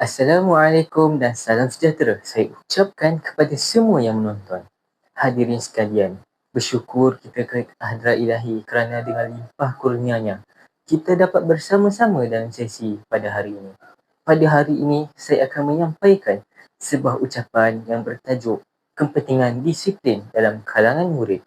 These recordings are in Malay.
Assalamualaikum dan salam sejahtera saya ucapkan kepada semua yang menonton. Hadirin sekalian, bersyukur kita kehadrat ilahi kerana dengan limpah kurnianya, kita dapat bersama-sama dalam sesi pada hari ini. Pada hari ini, saya akan menyampaikan sebuah ucapan yang bertajuk kepentingan disiplin dalam kalangan murid.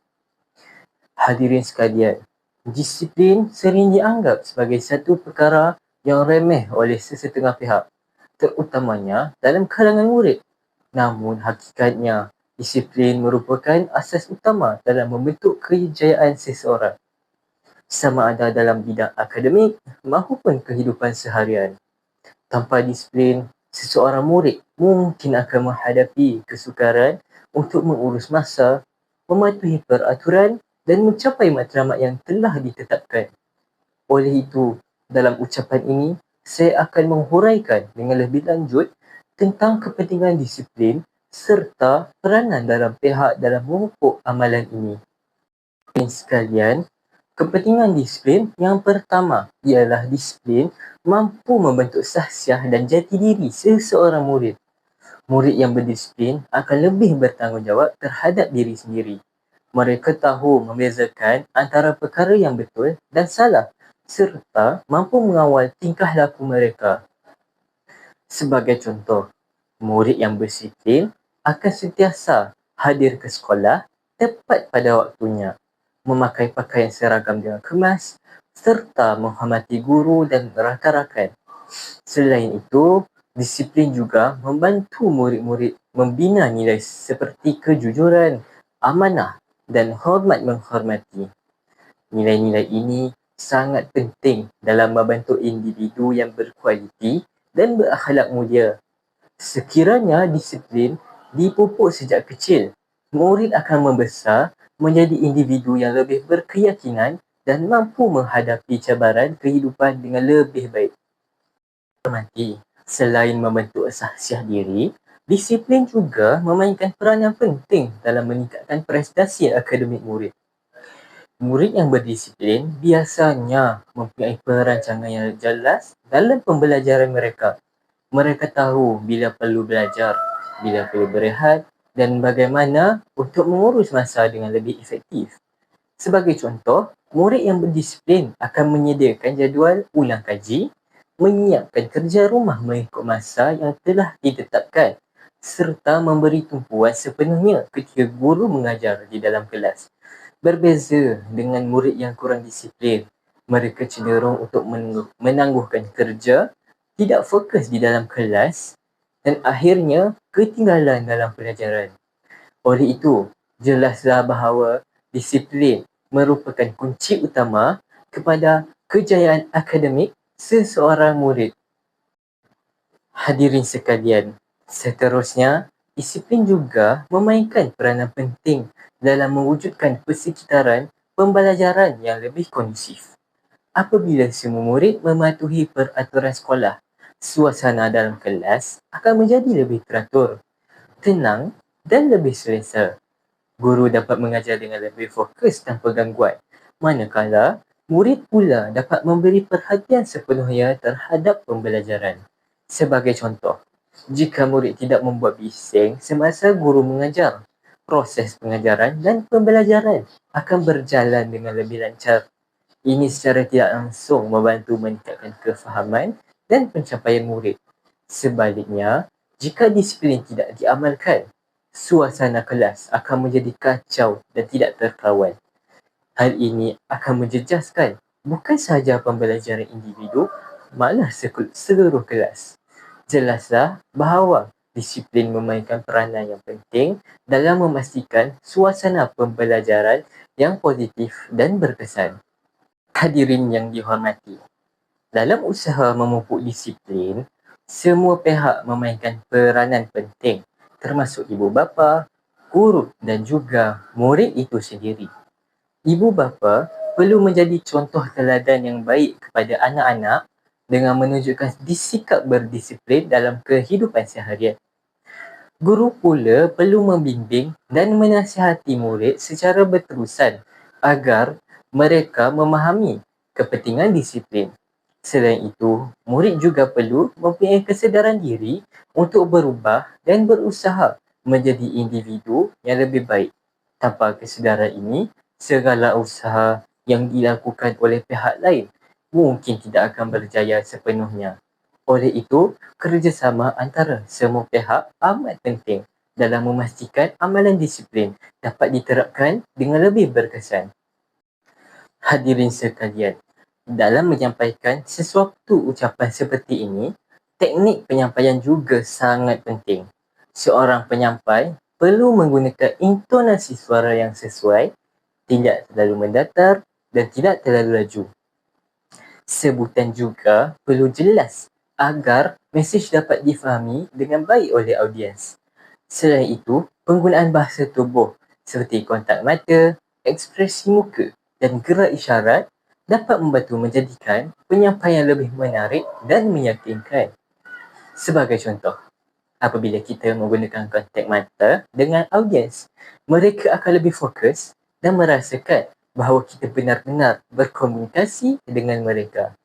Hadirin sekalian, disiplin sering dianggap sebagai satu perkara yang remeh oleh sesetengah pihak, terutamanya dalam kalangan murid. Namun hakikatnya, disiplin merupakan asas utama dalam membentuk kejayaan seseorang, sama ada dalam bidang akademik maupun kehidupan seharian. Tanpa disiplin, seseorang murid mungkin akan menghadapi kesukaran untuk mengurus masa, mematuhi peraturan dan mencapai matlamat yang telah ditetapkan. Oleh itu, dalam ucapan ini, saya akan menghuraikan dengan lebih lanjut tentang kepentingan disiplin serta peranan dalam pihak dalam memupuk amalan ini. Sekalian, kepentingan disiplin yang pertama ialah disiplin mampu membentuk sahsiah dan jati diri seseorang murid. Murid yang berdisiplin akan lebih bertanggungjawab terhadap diri sendiri. Mereka tahu membezakan antara perkara yang betul dan salah serta mampu mengawal tingkah laku mereka. Sebagai contoh, murid yang berdisiplin akan sentiasa hadir ke sekolah tepat pada waktunya, memakai pakaian seragam dengan kemas serta menghormati guru dan rakan-rakan. Selain itu, disiplin juga membantu murid-murid membina nilai seperti kejujuran, amanah dan hormat menghormati. Nilai-nilai ini sangat penting dalam membentuk individu yang berkualiti dan berakhlak mulia. Sekiranya disiplin dipupuk sejak kecil, murid akan membesar menjadi individu yang lebih berkeyakinan dan mampu menghadapi cabaran kehidupan dengan lebih baik. Selain membentuk sahsiah diri, disiplin juga memainkan peranan penting dalam meningkatkan prestasi akademik murid. Murid yang berdisiplin biasanya mempunyai perancangan yang jelas dalam pembelajaran mereka. Mereka tahu bila perlu belajar, bila perlu berehat dan bagaimana untuk mengurus masa dengan lebih efektif. Sebagai contoh, murid yang berdisiplin akan menyediakan jadual ulang kaji, menyiapkan kerja rumah mengikut masa yang telah ditetapkan serta memberi tumpuan sepenuhnya ketika guru mengajar di dalam kelas. Berbeza dengan murid yang kurang disiplin, mereka cenderung untuk menangguhkan kerja, tidak fokus di dalam kelas dan akhirnya ketinggalan dalam pelajaran. Oleh itu, jelaslah bahawa disiplin merupakan kunci utama kepada kejayaan akademik seseorang murid. Hadirin sekalian, seterusnya, disiplin juga memainkan peranan penting dalam mewujudkan persekitaran pembelajaran yang lebih kondusif. Apabila semua murid mematuhi peraturan sekolah, suasana dalam kelas akan menjadi lebih teratur, tenang dan lebih selesa. Guru dapat mengajar dengan lebih fokus tanpa gangguan, manakala murid pula dapat memberi perhatian sepenuhnya terhadap pembelajaran. Sebagai contoh, jika murid tidak membuat bising semasa guru mengajar, proses pengajaran dan pembelajaran akan berjalan dengan lebih lancar. Ini secara tidak langsung membantu meningkatkan kefahaman dan pencapaian murid. Sebaliknya, jika disiplin tidak diamalkan, suasana kelas akan menjadi kacau dan tidak terkawal. Hal ini akan menjejaskan bukan sahaja pembelajaran individu, malah seluruh kelas. Jelaslah bahawa disiplin memainkan peranan yang penting dalam memastikan suasana pembelajaran yang positif dan berkesan. Hadirin yang dihormati, dalam usaha memupuk disiplin, semua pihak memainkan peranan penting, termasuk ibu bapa, guru dan juga murid itu sendiri. Ibu bapa perlu menjadi contoh teladan yang baik kepada anak-anak dengan menunjukkan sikap berdisiplin dalam kehidupan seharian. Guru pula perlu membimbing dan menasihati murid secara berterusan agar mereka memahami kepentingan disiplin. Selain itu, murid juga perlu mempunyai kesedaran diri untuk berubah dan berusaha menjadi individu yang lebih baik. Tanpa kesedaran ini, segala usaha yang dilakukan oleh pihak lain mungkin tidak akan berjaya sepenuhnya. Oleh itu, kerjasama antara semua pihak amat penting dalam memastikan amalan disiplin dapat diterapkan dengan lebih berkesan. Hadirin sekalian, dalam menyampaikan sesuatu ucapan seperti ini, teknik penyampaian juga sangat penting. Seorang penyampai perlu menggunakan intonasi suara yang sesuai, tidak terlalu mendatar dan tidak terlalu laju. Sebutan juga perlu jelas agar mesej dapat difahami dengan baik oleh audiens. Selain itu, penggunaan bahasa tubuh seperti kontak mata, ekspresi muka dan gerak isyarat dapat membantu menjadikan penyampaian lebih menarik dan meyakinkan. Sebagai contoh, apabila kita menggunakan kontak mata dengan audiens, mereka akan lebih fokus dan merasakan bahawa kita benar-benar berkomunikasi dengan mereka.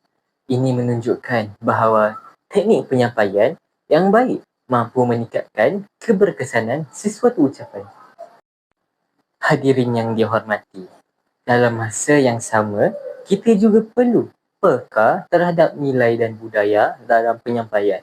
Ini menunjukkan bahawa teknik penyampaian yang baik mampu meningkatkan keberkesanan sesuatu ucapan. Hadirin yang dihormati, dalam masa yang sama, kita juga perlu peka terhadap nilai dan budaya dalam penyampaian.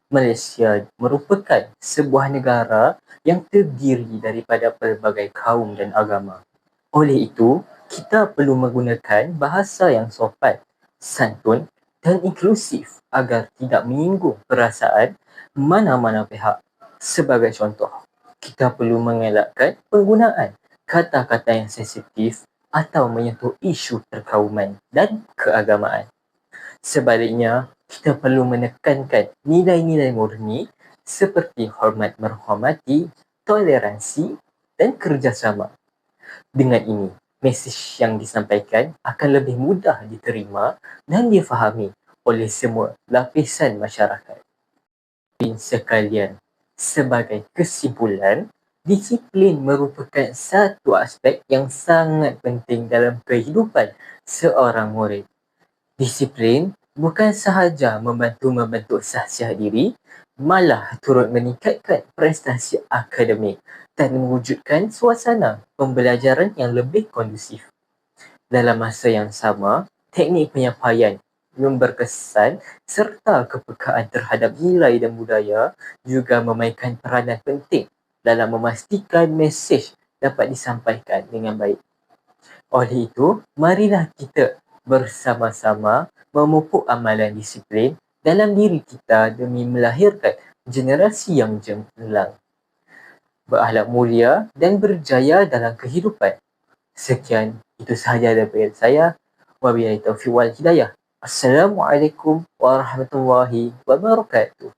Malaysia merupakan sebuah negara yang terdiri daripada pelbagai kaum dan agama. Oleh itu, kita perlu menggunakan bahasa yang sopan, santun dan inklusif agar tidak menyinggung perasaan mana-mana pihak. Sebagai contoh, kita perlu mengelakkan penggunaan kata-kata yang sensitif atau menyentuh isu perkauman dan keagamaan. Sebaliknya, kita perlu menekankan nilai-nilai murni seperti hormat menghormati, toleransi dan kerjasama. Dengan ini, mesej yang disampaikan akan lebih mudah diterima dan difahami oleh semua lapisan masyarakat. Sekalian, sebagai kesimpulan, disiplin merupakan satu aspek yang sangat penting dalam kehidupan seorang murid. Disiplin bukan sahaja membantu membentuk sahsiah diri, malah turut meningkatkan prestasi akademik dan mewujudkan suasana pembelajaran yang lebih kondusif. Dalam masa yang sama, teknik penyampaian yang berkesan serta kepekaan terhadap nilai dan budaya juga memainkan peranan penting dalam memastikan mesej dapat disampaikan dengan baik. Oleh itu, marilah kita bersama-sama memupuk amalan disiplin dalam diri kita demi melahirkan generasi yang cemerlang, berakhlak mulia dan berjaya dalam kehidupan. Sekian, itu sahaja daripada saya. Wabillahi taufiq wal hidayah. Assalamualaikum warahmatullahi wabarakatuh.